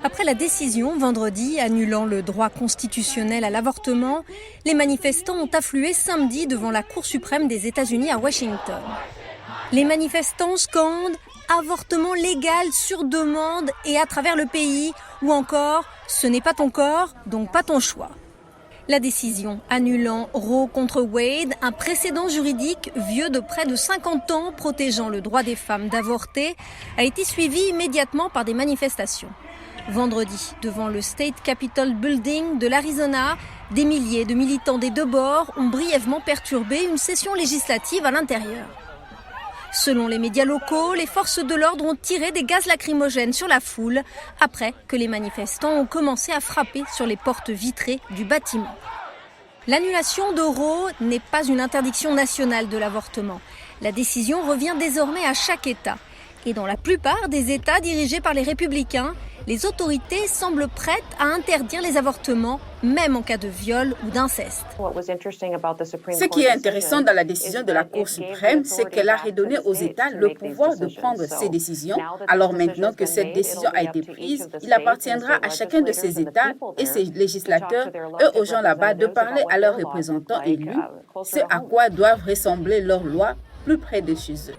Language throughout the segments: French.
Après la décision vendredi annulant le droit constitutionnel à l'avortement, les manifestants ont afflué samedi devant la Cour suprême des États-Unis à Washington. Les manifestants scandent « avortement légal sur demande et à travers le pays » ou encore « ce n'est pas ton corps, donc pas ton choix ». La décision annulant Roe contre Wade, un précédent juridique vieux de près de 50 ans protégeant le droit des femmes d'avorter, a été suivie immédiatement par des manifestations. Vendredi, devant le State Capitol Building de l'Arizona, des milliers de militants des deux bords ont brièvement perturbé une session législative à l'intérieur. Selon les médias locaux, les forces de l'ordre ont tiré des gaz lacrymogènes sur la foule après que les manifestants ont commencé à frapper sur les portes vitrées du bâtiment. L'annulation de Roe n'est pas une interdiction nationale de l'avortement. La décision revient désormais à chaque État. Et dans la plupart des États dirigés par les républicains, les autorités semblent prêtes à interdire les avortements, même en cas de viol ou d'inceste. Ce qui est intéressant dans la décision de la Cour suprême, c'est qu'elle a redonné aux États le pouvoir de prendre ces décisions. Alors maintenant que cette décision a été prise, il appartiendra à chacun de ces États et ses législateurs et aux gens là-bas de parler à leurs représentants élus, ce à quoi doivent ressembler leurs lois plus près de chez eux.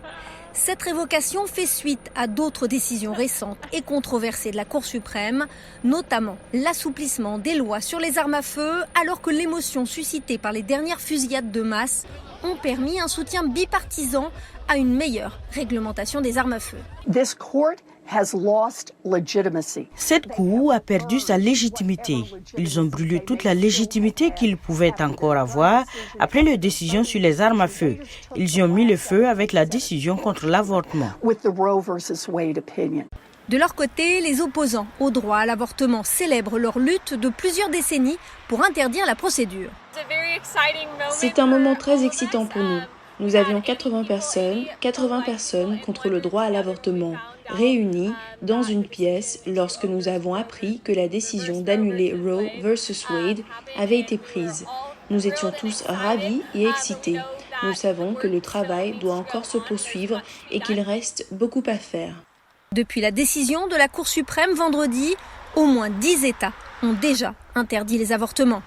Cette révocation fait suite à d'autres décisions récentes et controversées de la Cour suprême, notamment l'assouplissement des lois sur les armes à feu, alors que l'émotion suscitée par les dernières fusillades de masse ont permis un soutien bipartisan à une meilleure réglementation des armes à feu. Cette Cour a perdu sa légitimité. Ils ont brûlé toute la légitimité qu'ils pouvaient encore avoir après leur décision sur les armes à feu. Ils y ont mis le feu avec la décision contre l'avortement. De leur côté, les opposants au droit à l'avortement célèbrent leur lutte de plusieurs décennies pour interdire la procédure. C'est un moment très excitant pour nous. Nous avions 80 personnes contre le droit à l'avortement, réunies dans une pièce lorsque nous avons appris que la décision d'annuler Roe versus Wade avait été prise. Nous étions tous ravis et excités. Nous savons que le travail doit encore se poursuivre et qu'il reste beaucoup à faire. Depuis la décision de la Cour suprême vendredi, au moins 10 États ont déjà interdit les avortements.